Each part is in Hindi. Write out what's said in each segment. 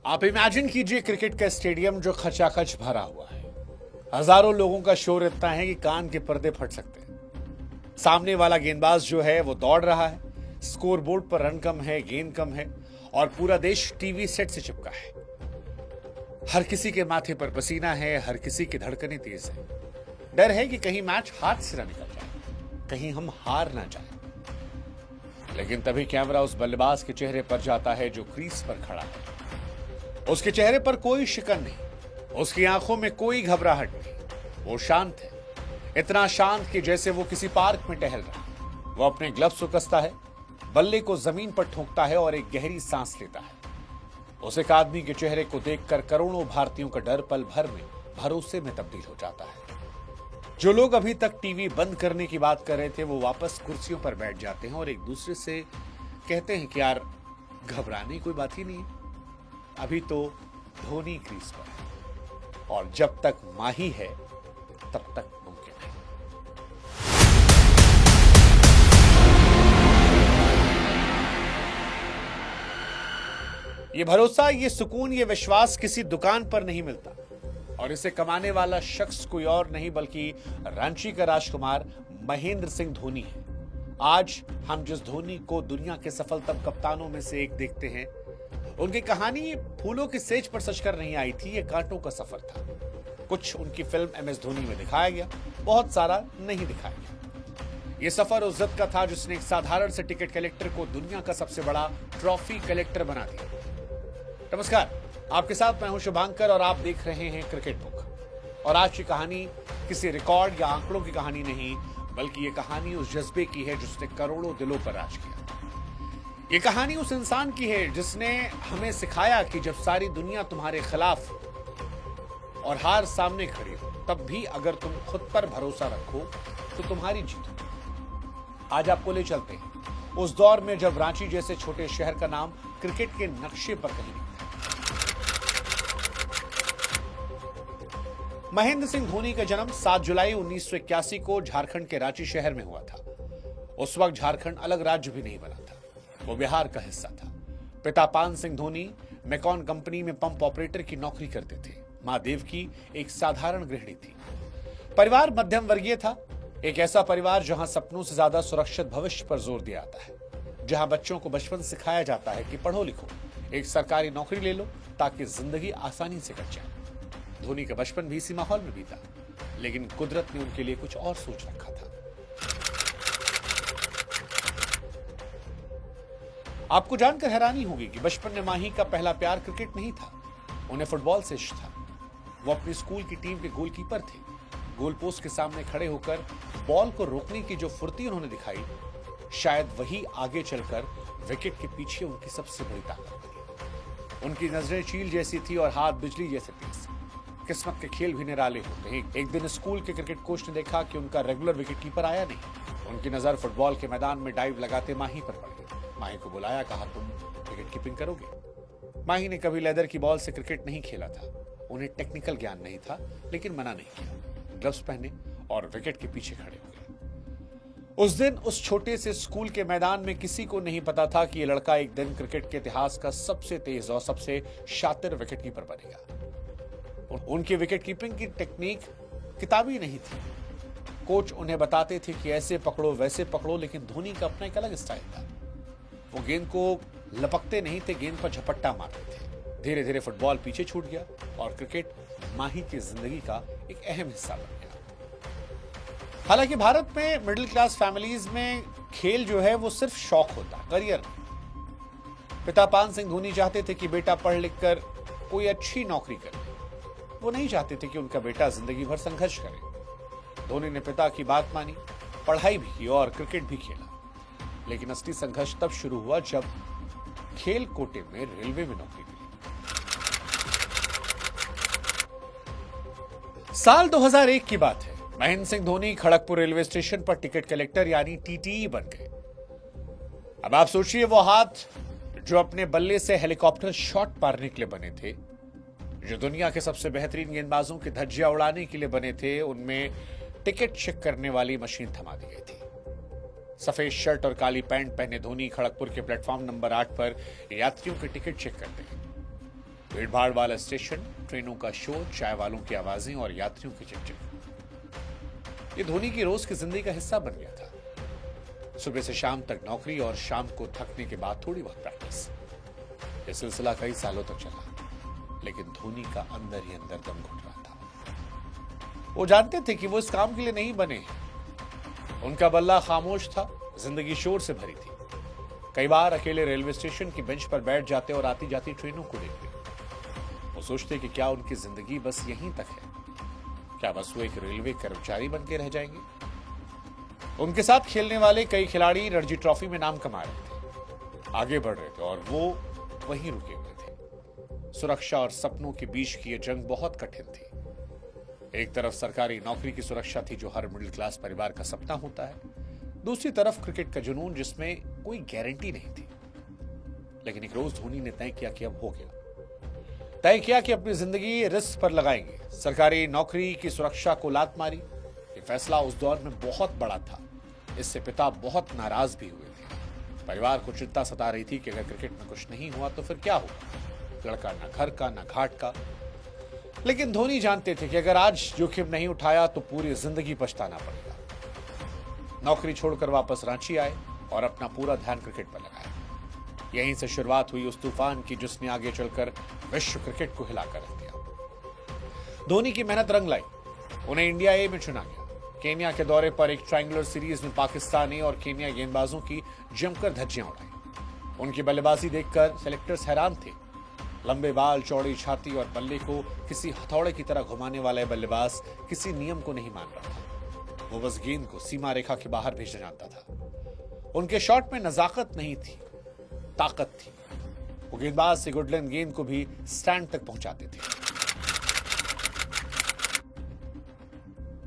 आप इमेजिन कीजिए क्रिकेट का स्टेडियम जो खचाखच भरा हुआ है। हजारों लोगों का शोर इतना है कि कान के पर्दे फट सकते हैं। सामने वाला गेंदबाज जो है वो दौड़ रहा है, स्कोर बोर्ड पर रन कम है, गेंद कम है और पूरा देश टीवी सेट से चिपका है। हर किसी के माथे पर पसीना है, हर किसी की धड़कनें तेज है। डर है कि कहीं मैच हाथ से ना निकल जाए, कहीं हम हार ना जाए। लेकिन तभी कैमरा उस बल्लेबाज के चेहरे पर जाता है जो क्रीज पर खड़ा है। उसके चेहरे पर कोई शिकन नहीं, उसकी आंखों में कोई घबराहट नहीं। वो शांत है, इतना शांत कि जैसे वो किसी पार्क में टहल रहा है। वो अपने ग्लव्स को कसता है, बल्ले को जमीन पर ठोकता है और एक गहरी सांस लेता है। उस एक आदमी के चेहरे को देखकर करोड़ों भारतीयों का डर पल भर में भरोसे में तब्दील हो जाता है। जो लोग अभी तक टीवी बंद करने की बात कर रहे थे वो वापस कुर्सियों पर बैठ जाते हैं और एक दूसरे से कहते हैं कि यार घबराने की कोई बात ही नहीं है, अभी तो धोनी क्रीज पर है और जब तक माही है तब तक मुमकिन है। ये भरोसा, ये सुकून, ये विश्वास किसी दुकान पर नहीं मिलता और इसे कमाने वाला शख्स कोई और नहीं बल्कि रांची का राजकुमार महेंद्र सिंह धोनी है। आज हम जिस धोनी को दुनिया के सफलतम कप्तानों में से एक देखते हैं, उनकी कहानी फूलों की सेज पर सजकर नहीं आई थी, ये कांटों का सफर था। कुछ उनकी फिल्म MS धोनी में दिखाया गया, बहुत सारा नहीं दिखाया गया। ये सफर उस जिद का था जिसने एक साधारण से टिकट कलेक्टर को दुनिया का सबसे बड़ा ट्रॉफी कलेक्टर बना दिया। नमस्कार, आपके साथ मैं हूं शुभांकर और आप देख रहे हैं क्रिकेट बुक। और आज की कहानी किसी रिकॉर्ड या आंकड़ों की कहानी नहीं, बल्कि ये कहानी उस जज्बे की है जिसने करोड़ों दिलों पर राज किया। ये कहानी उस इंसान की है जिसने हमें सिखाया कि जब सारी दुनिया तुम्हारे खिलाफ और हार सामने खड़ी हो, तब भी अगर तुम खुद पर भरोसा रखो तो तुम्हारी जीत होगी। आज आपको ले चलते हैं उस दौर में जब रांची जैसे छोटे शहर का नाम क्रिकेट के नक्शे पर कहीं नहीं था। महेंद्र सिंह धोनी का जन्म 7 जुलाई 1981 को झारखंड के रांची शहर में हुआ था। उस वक्त झारखंड अलग राज्य भी नहीं बना था, वो बिहार का हिस्सा था। पिता पान सिंह धोनी मैकॉन कंपनी में पंप ऑपरेटर की नौकरी करते थे। मां देवकी एक साधारण गृहिणी थी। परिवार मध्यम वर्गीय था, एक ऐसा परिवार जहां सपनों से ज्यादा सुरक्षित भविष्य पर जोर दिया जाता है, जहां बच्चों को बचपन से सिखाया जाता है कि पढ़ो लिखो, एक सरकारी नौकरी ले लो ताकि जिंदगी आसानी से कट जाए। धोनी का बचपन भी इसी माहौल में बीता, लेकिन कुदरत ने उनके लिए कुछ और सोच रखा था। आपको जानकर हैरानी होगी कि बचपन में माही का पहला प्यार क्रिकेट नहीं था, उन्हें फुटबॉल से इश्क था। वो अपनी स्कूल की टीम के गोलकीपर थे। गोल पोस्ट के सामने खड़े होकर बॉल को रोकने की जो फुर्ती उन्होंने दिखाई, शायद वही आगे चलकर विकेट के पीछे उनकी सबसे बड़ी ताकत बनी। उनकी नजरें चील जैसी थी और हाथ बिजली जैसे तेज। किस्मत के खेल भी निराले होते हैं। एक दिन स्कूल के क्रिकेट कोच ने देखा कि उनका रेगुलर विकेट कीपर आया नहीं। उनकी नजर फुटबॉल के मैदान में डाइव लगाते माही पर पड़ गई। माही को बुलाया, कहा तुम विकेट कीपिंग करोगे। माही ने कभी लेदर की बॉल से क्रिकेट नहीं खेला था, उन्हें टेक्निकल ज्ञान नहीं था, लेकिन मना नहीं किया। ग्लव्स पहने और विकेट के पीछे खड़े हो गए। उस दिन उस छोटे से स्कूल के मैदान में किसी को नहीं पता था कि यह लड़का एक दिन क्रिकेट के इतिहास का सबसे तेज और सबसे शातिर विकेट कीपर बनेगा। उनकी विकेट कीपिंग की टेक्निक किताबी नहीं थी। कोच उन्हें बताते थे कि ऐसे पकड़ो वैसे पकड़ो, लेकिन धोनी का अपना एक अलग स्टाइल था। वो गेंद को लपकते नहीं थे, गेंद पर झपट्टा मारते थे। धीरे धीरे फुटबॉल पीछे छूट गया और क्रिकेट माही की जिंदगी का एक अहम हिस्सा बन गया। हालांकि भारत में मिडिल क्लास फैमिलीज में खेल जो है वो सिर्फ शौक होता, करियर नहीं। पिता पान सिंह धोनी चाहते थे कि बेटा पढ़ लिख कर कोई अच्छी नौकरी करे। वो नहीं चाहते थे कि उनका बेटा जिंदगी भर संघर्ष करे। धोनी ने पिता की बात मानी, पढ़ाई भी की और क्रिकेट भी खेला। लेकिन असली संघर्ष तब शुरू हुआ जब खेल कोटे में रेलवे में नौकरी मिली। साल 2001 की बात है। महेंद्र सिंह धोनी खड़गपुर रेलवे स्टेशन पर टिकट कलेक्टर यानी TTE बन गए। अब आप सोचिए, वो हाथ जो अपने बल्ले से हेलीकॉप्टर शॉट मारने के लिए बने थे, जो दुनिया के सबसे बेहतरीन गेंदबाजों की धज्जियां उड़ाने के लिए बने थे, उनमें टिकट चेक करने वाली मशीन थमा दी गई थी। सफेद शर्ट और काली पैंट पहने धोनी खड़गपुर के प्लेटफॉर्म नंबर 8 पर यात्रियों के टिकट चेक करते हैं। भीड़ भाड़ वाला स्टेशन, ट्रेनों का शोर, चाय वालों की आवाजें और यात्रियों की चिकचिक, ये धोनी की रोज की जिंदगी का हिस्सा बन गया था। सुबह से शाम तक नौकरी और शाम को थकने के बाद थोड़ी बहुत प्रैक्टिस। यह सिलसिला कई सालों तक चला, लेकिन धोनी का अंदर ही अंदर दम घुट रहा था। वो जानते थे कि वो इस काम के लिए नहीं बने हैं। उनका बल्ला खामोश था, जिंदगी शोर से भरी थी। कई बार अकेले रेलवे स्टेशन की बेंच पर बैठ जाते और आती जाती ट्रेनों को देखते। वो सोचते कि क्या उनकी जिंदगी बस यहीं तक है? क्या बस वो एक रेलवे कर्मचारी बन के रह जाएंगे? उनके साथ खेलने वाले कई खिलाड़ी रणजी ट्रॉफी में नाम कमा रहे थे, आगे बढ़ रहे थे और वो वहीं रुके हुए थे। सुरक्षा और सपनों के बीच की यह जंग बहुत कठिन थी। एक तरफ सरकारी नौकरी की सुरक्षा थी, जो हर मिडिल क्लास परिवार का सपना होता है। दूसरी तरफ क्रिकेट का जुनून, जिसमें कोई गारंटी नहीं थी। लेकिन एक रोज धोनी ने तय किया कि अब हो गया। तय किया कि अपनी जिंदगी रिस्क पर लगाएंगे। सरकारी नौकरी की सुरक्षा को लात मारी। ये फैसला उस दौर में बहुत बड़ा था। इससे पिता बहुत नाराज भी हुए थे। परिवार को चिंता सता रही थी कि अगर क्रिकेट में कुछ नहीं हुआ तो फिर क्या होगा? लड़का ना घर का ना घाट का। लेकिन धोनी जानते थे कि अगर आज जोखिम नहीं उठाया तो पूरी जिंदगी पछताना पड़ेगा। नौकरी छोड़कर वापस रांची आए और अपना पूरा ध्यान क्रिकेट पर लगाया। यहीं से शुरुआत हुई उस तूफान की, जिसने आगे चलकर विश्व क्रिकेट को हिलाकर रख दिया। धोनी की मेहनत रंग लाई। उन्हें इंडिया ए में चुना गया। केन्या के दौरे पर एक ट्रायंगुलर सीरीज में पाकिस्तानी और केन्या गेंदबाजों की जमकर धज्जियां उड़ाई। उनकी बल्लेबाजी देखकर सेलेक्टर्स हैरान थे। लंबे बाल, चौड़ी छाती और बल्ले को किसी हथौड़े की तरह घुमाने वाला बल्लेबाज किसी नियम को नहीं मान रहा था। वो बस गेंद को सीमा रेखा के बाहर भेजना जानता था। उनके शॉट में नजाकत नहीं थी, ताकत थी। वो गेंदबाज से गुडलैंड गेंद को भी स्टैंड तक पहुंचाते थे।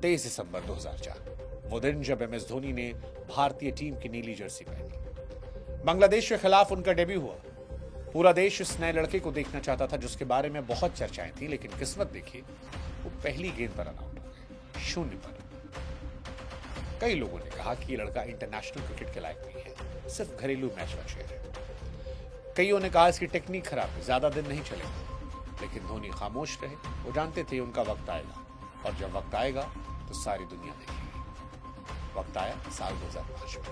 23 दिसंबर 2004 वो दिन जब एमएस धोनी ने भारतीय टीम की नीली जर्सी पहनी। बांग्लादेश के खिलाफ उनका डेब्यू हुआ। पूरा देश इस नए लड़के को देखना चाहता था, जिसके बारे में बहुत चर्चाएं थी। लेकिन किस्मत देखिए, वो पहली गेंद पर रन आउट हो गए, 0 पर। कई लोगों ने कहा कि ये लड़का इंटरनेशनल क्रिकेट के लायक नहीं है, सिर्फ घरेलू मैच का शेर है। कईयों ने कहा इसकी टेक्निक खराब है, ज्यादा दिन नहीं चलेगा। लेकिन धोनी खामोश रहे। वो जानते थे उनका वक्त आएगा, और जब वक्त आएगा तो सारी दुनिया देखेगी। वक्त आया साल 2005 में।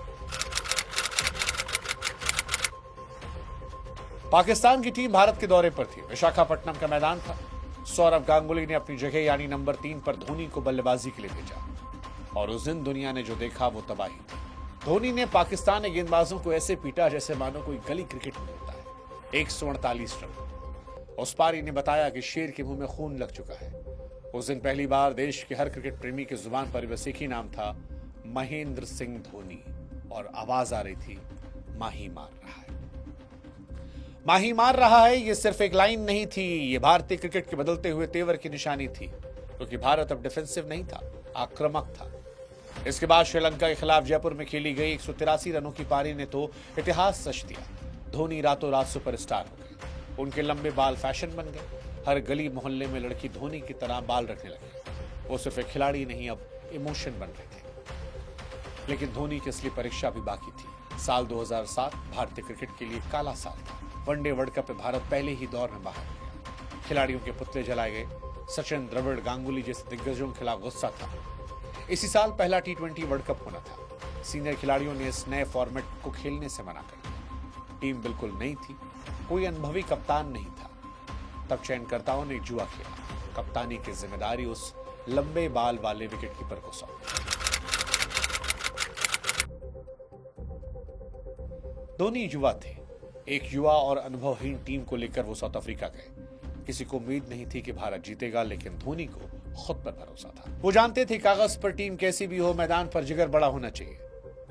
पाकिस्तान की टीम भारत के दौरे पर थी। विशाखापट्टनम का मैदान था। सौरव गांगुली ने अपनी जगह यानी नंबर 3 पर धोनी को बल्लेबाजी के लिए भेजा, और उस दिन दुनिया ने जो देखा वो तबाही थी। धोनी ने पाकिस्तानी गेंदबाजों को ऐसे पीटा जैसे मानो कोई गली क्रिकेट में होता है। 148 रन। उस पारी ने बताया कि शेर के मुंह में खून लग चुका है। उस दिन पहली बार देश के हर क्रिकेट प्रेमी की जुबान पर बस एक ही नाम था, महेंद्र सिंह धोनी, और आवाज आ रही थी, माही मार रहा है। माही मार रहा है, ये सिर्फ एक लाइन नहीं थी, ये भारतीय क्रिकेट के बदलते हुए तेवर की निशानी थी। क्योंकि भारत अब डिफेंसिव नहीं था, आक्रामक था। इसके बाद श्रीलंका के खिलाफ जयपुर में खेली गई 183 रनों की पारी ने तो इतिहास रच दिया। धोनी रातों रात सुपरस्टार हो गए। उनके लंबे बाल फैशन बन गए। हर गली मोहल्ले में लड़की धोनी की तरह बाल रखने लगे। वो सिर्फ एक खिलाड़ी नहीं, अब इमोशन बन रहे थे। लेकिन धोनी की असली परीक्षा भी बाकी थी। साल 2007 भारतीय क्रिकेट के लिए काला साल था। वनडे वर्ल्ड कप में भारत पहले ही दौर में बाहर गया। खिलाड़ियों के पुतले जलाए गए। सचिन, द्रविड़, गांगुली जैसे दिग्गजों के खिलाफ गुस्सा था। इसी साल पहला T20 वर्ल्ड कप होना था। सीनियर खिलाड़ियों ने इस नए फॉर्मेट को खेलने से मना कर दिया। टीम बिल्कुल नई थी, कोई अनुभवी कप्तान नहीं था। तब चयनकर्ताओं ने जुआ खेला। कप्तानी की जिम्मेदारी उस लंबे बाल वाले विकेटकीपर को सौंपी। धोनी युवा थे। एक युवा और अनुभवहीन टीम को लेकर वो साउथ अफ्रीका गए। किसी को उम्मीद नहीं थी कि भारत जीतेगा, लेकिन धोनी को खुद पर भरोसा था। वो जानते थे कागज पर टीम कैसी भी हो, मैदान पर जिगर बड़ा होना चाहिए।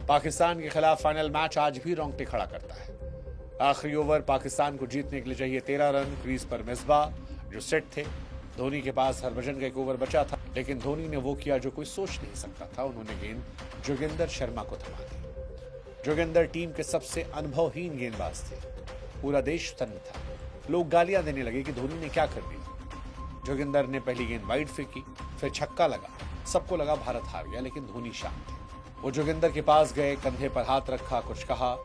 पाकिस्तान के खिलाफ फाइनल मैच आज भी रोंगटे खड़ा करता है। आखिरी ओवर पाकिस्तान को जीतने के लिए चाहिए 13 रन। क्रीज पर मिसबाह जो सेट थे। धोनी के पास हरभजन का एक ओवर बचा था, लेकिन धोनी ने वो किया जो कोई सोच नहीं सकता था। उन्होंने गेंद जोगिंदर शर्मा को थमा दी। जोगिंदर टीम के सबसे अनुभवहीन गेंदबाज थे। पूरा देश स्तब्ध था। लोग गालियां देने लगे कि धोनी ने क्या कर दिया। जोगिंदर ने पहली गेंद वाइड फेंकी, फिर छक्का लगा। सबको लगा भारत हार गया, लेकिन धोनी शांत थे। वो जोगिंदर के पास गए, कंधे पर हाथ रखा, कुछ कहा।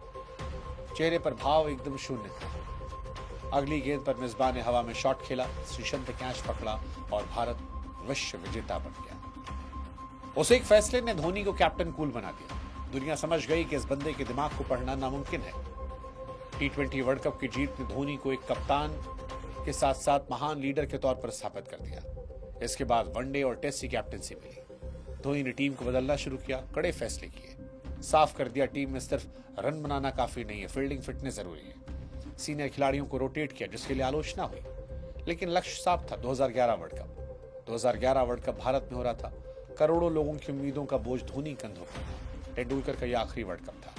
चेहरे पर भाव एकदम शून्य था। अगली गेंद पर मिसबान ने हवा में शॉट खेला, श्रीसंत ने कैच पकड़ा और भारत विश्व विजेता बन गया। उस एक फैसले ने धोनी को कैप्टन कूल बना दिया। दुनिया समझ गई कि इस बंदे के दिमाग को पढ़ना नामुमकिन है। T20 वर्ल्ड कप की जीत ने धोनी को एक कप्तान के साथ साथ महान लीडर के तौर पर स्थापित कर दिया। इसके बाद वनडे और टेस्ट की कैप्टनसी मिली। धोनी ने टीम को बदलना शुरू किया, कड़े फैसले किए, साफ कर दिया टीम में सिर्फ रन बनाना काफी नहीं है, फील्डिंग फिटनेस जरूरी है। सीनियर खिलाड़ियों को रोटेट किया, जिसके लिए आलोचना हुई, लेकिन लक्ष्य साफ था। 2011 world cup 2011 world cup Bharat में हो रहा था। करोड़ों लोगों की उम्मीदों का बोझ धोनी कंधों पर था। तेंदुलकर का यह आखिरी वर्ल्ड कप था।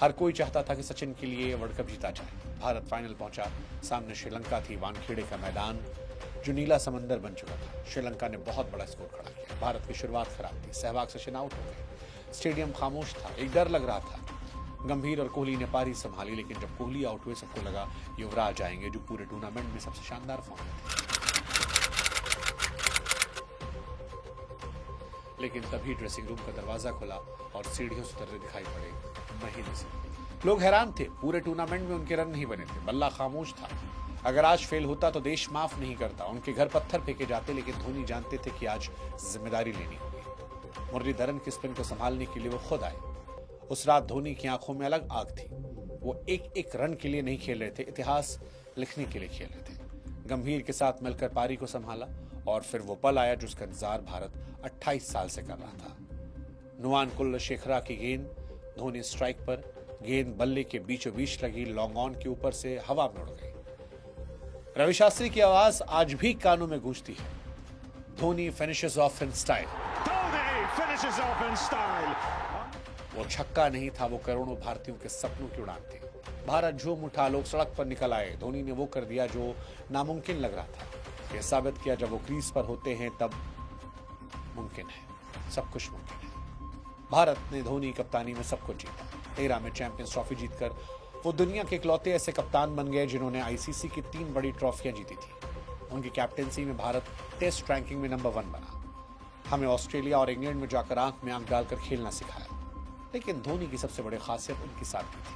हर कोई चाहता था कि सचिन के लिए वर्ल्ड कप जीता जाए। भारत फाइनल पहुंचा। सामने श्रीलंका थी, वानखेड़े का मैदान जो नीला समंदर बन चुका था। श्रीलंका ने बहुत बड़ा स्कोर खड़ा किया। भारत की शुरुआत खराब थी। सहवाग सचिन आउट हो गए। स्टेडियम खामोश था। एक डर लग रहा था। गंभीर और कोहली ने पारी संभाली, लेकिन जब कोहली आउट हुए सबको लगा युवराज आएंगे, जो पूरे टूर्नामेंट में सबसे शानदार फॉर्म में थे। लेकिन तभी ड्रेसिंग रूम का दरवाजा खुला और सीढ़ियों से उतरते दिखाई पड़े महीने से। लोग हैरान थे। पूरे टूर्नामेंट में उनके रन नहीं बने थे। बल्ला खामोश था। अगर आज फेल होता तो देश माफ नहीं करता। उनके घर पत्थर फेंके जाते, लेकिन धोनी जानते थे कि आज जिम्मेदारी लेनी होगी। मुरलीधरन की स्पिन को संभालने के लिए वो खुद आए। उस रात धोनी की आंखों में अलग आग थी। वो एक एक रन के लिए नहीं खेल रहे थे, इतिहास लिखने के लिए खेल रहे थे। गंभीर के साथ मिलकर पारी को संभाला और फिर वो पल आया जिसका इंतजार भारत 28 साल से कर रहा था। नुआन कुलशेखरा की गेंद, धोनी स्ट्राइक पर, गेंद बल्ले के बीचों बीच लगी, लॉन्ग ऑन के ऊपर से हवा में उड़ गई। रवि शास्त्री की आवाज आज भी कानों में गूंजती है। Dhoni finishes of in style. वो छक्का नहीं था, वो करोड़ों भारतीयों के सपनों की उड़ान थी। भारत झूम उठा, लोग सड़क पर निकल आए। धोनी ने वो कर दिया जो नामुमकिन लग रहा था। यह साबित किया जब वो क्रीज पर होते हैं तब मुमकिन है, सब कुछ मुमकिन है। भारत ने धोनी कप्तानी में सब कुछ जीता। 13 में चैंपियंस ट्रॉफी जीतकर वो दुनिया के इकलौते ऐसे कप्तान बन गए जिन्होंने आईसीसी की 3 बड़ी ट्रॉफियां जीती थी। उनकी कैप्टेंसी में भारत टेस्ट रैंकिंग में नंबर 1 बना। हमें ऑस्ट्रेलिया और इंग्लैंड में जाकर आंख में आंख डालकर खेलना सिखाया। लेकिन धोनी की सबसे बड़ी खासियत उनकी सादगी थी।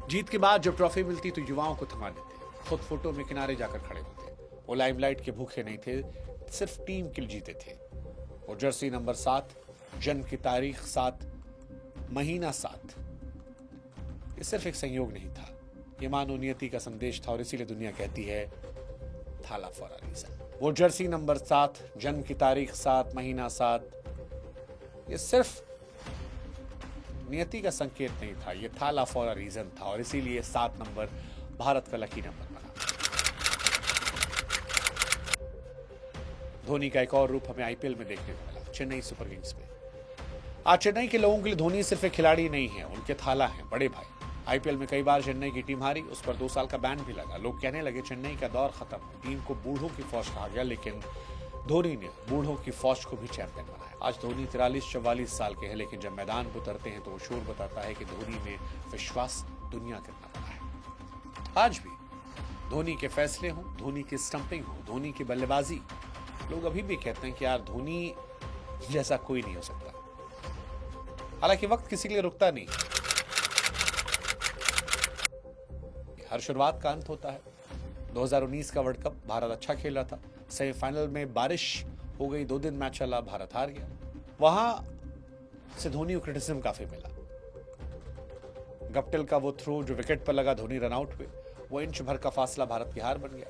जीत के बाद जब ट्रॉफी मिलती तो युवाओं को थमा देते, खुद फोटो में किनारे जाकर खड़े होते। वो लाइमलाइट के भूखे नहीं थे, सिर्फ टीम के लिए जीते थे। वो जर्सी नंबर 7, जन्म की तारीख 7, महीना 7, ये सिर्फ एक संयोग नहीं था, ये मानव नियति का संदेश था। और इसीलिए दुनिया कहती है थाला फॉर अ रीजन। वो जर्सी नंबर 7, जन्म की तारीख 7, महीना 7, ये सिर्फ नियति का संकेत नहीं था, ये थाला फॉर अ रीजन था। और इसीलिए 7 नंबर भारत का लकी नंबर बना। धोनी का एक और रूप हमें आईपीएल में देखने को मिला, चेन्नई सुपर किंग्स में। आज चेन्नई के लोगों के लिए धोनी सिर्फ एक खिलाड़ी नहीं है, उनके थाला है, बड़े भाई। आईपीएल में कई बार चेन्नई की टीम हारी, उस पर 2 साल का बैन भी लगा। लोग कहने लगे चेन्नई का दौर खत्म, टीम को बूढ़ों की फौज कहा गया, लेकिन धोनी ने बूढ़ों की फौज को भी चैंपियन बनाया। आज धोनी 43-44 साल के हैं, लेकिन जब मैदान पर उतरते हैं तो वो शोर बताता है कि धोनी में विश्वास दुनिया कितना बड़ा है। आज भी धोनी के फैसले हों, धोनी की स्टंपिंग हो, धोनी की बल्लेबाजी, लोग अभी भी कहते हैं कि यार धोनी जैसा कोई नहीं हो सकता। हालांकि वक्त किसी के लिए रुकता नहीं, हर शुरुआत का अंत होता है। 2019 का वर्ल्ड कप भारत अच्छा खेल रहा था। सेमीफाइनल में बारिश हो गई, 2 दिन मैच चला, भारत हार गया। वहां से धोनी को क्रिटिसिज्म काफी मिला। गप्टिल का वो थ्रो जो विकेट पर लगा, धोनी रन आउट हुए, वो इंच भर का फासला भारत की हार बन गया।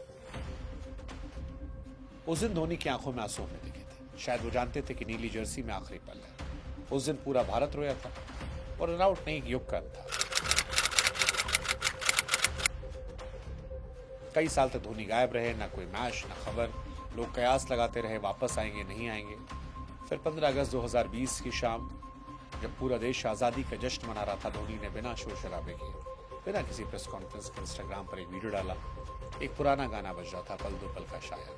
उस दिन धोनी की आंखों में आंसू होने लगे थे। शायद वो जानते थे कि नीली जर्सी में आखिरी पल है। उस दिन पूरा भारत रोया था और रन आउट नहीं, युग का अंत था। कई साल तक धोनी गायब रहे, ना कोई मैच, ना खबर। लोग कयास लगाते रहे वापस आएंगे नहीं आएंगे। फिर 15 अगस्त 2020 की शाम जब पूरा देश आज़ादी का जश्न मना रहा था, धोनी ने बिना शोर शराबे के, बिना किसी प्रेस कॉन्फ्रेंस के इंस्टाग्राम पर एक वीडियो डाला। एक पुराना गाना बज रहा था, पल दो पल का शायर।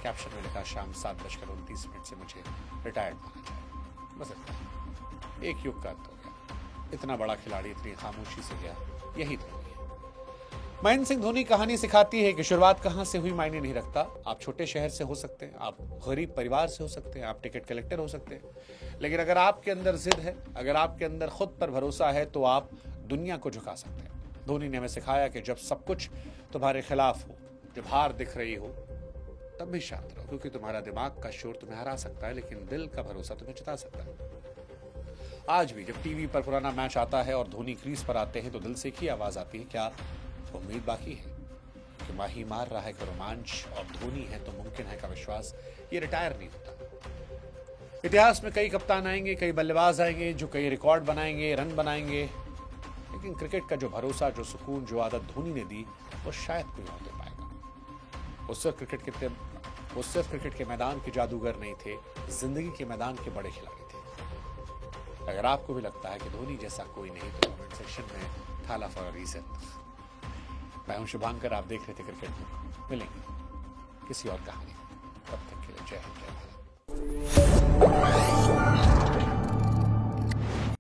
कैप्शन में लिखा, शाम 7:29 से मुझे रिटायर्ड माना जाए। बस इतना, एक युग का अंत हो गया। इतना बड़ा खिलाड़ी इतनी खामोशी से गया, यही धोनी है। महेंद्र सिंह धोनी कहानी सिखाती है कि शुरुआत कहां से हुई मायने नहीं रखता। आप छोटे शहर से हो सकते हैं, आप गरीब परिवार से हो सकते हैं, आप टिकट कलेक्टर हो सकते हैं, लेकिन अगर आपके अंदर जिद है, अगर आपके अंदर खुद पर भरोसा है, तो आप दुनिया को झुका सकते हैं। धोनी ने हमें सिखाया कि जब सब कुछ तुम्हारे खिलाफ हो, जब हार दिख रही हो, तब भी शांत रहो, क्योंकि तुम्हारा दिमाग का शोर तुम्हें हरा सकता है, लेकिन दिल का भरोसा तुम्हें जिता सकता है। आज भी जब टीवी पर पुराना मैच आता है और धोनी क्रीज पर आते हैं तो दिल से एक ही आवाज आती है, क्या उम्मीद बाकी है? कि माही मार रहा है का रोमांच और धोनी है तो मुमकिन है का विश्वास, ये रिटायर नहीं होता। इतिहास में कई कप्तान आएंगे, कई बल्लेबाज आएंगे जो कई रिकॉर्ड बनाएंगे, रन बनाएंगे, लेकिन क्रिकेट का जो भरोसा, जो सुकून, जो आदत धोनी ने दी, वो शायद कोई और दे पाएगा। वो सिर्फ क्रिकेट के मैदान के जादूगर नहीं थे, जिंदगी के मैदान के बड़े खिलाड़ी थे। अगर आपको भी लगता है कि धोनी जैसा कोई नहीं तो कमेंट सेक्शन में थाला फॉर अ रीजन। मैं हूं शुभांकर, आप देख रहे थे क्रिकेट बुक। मिलेंगे किसी और कहानी में, तब तक के लिए जय हिंद, जय भारत।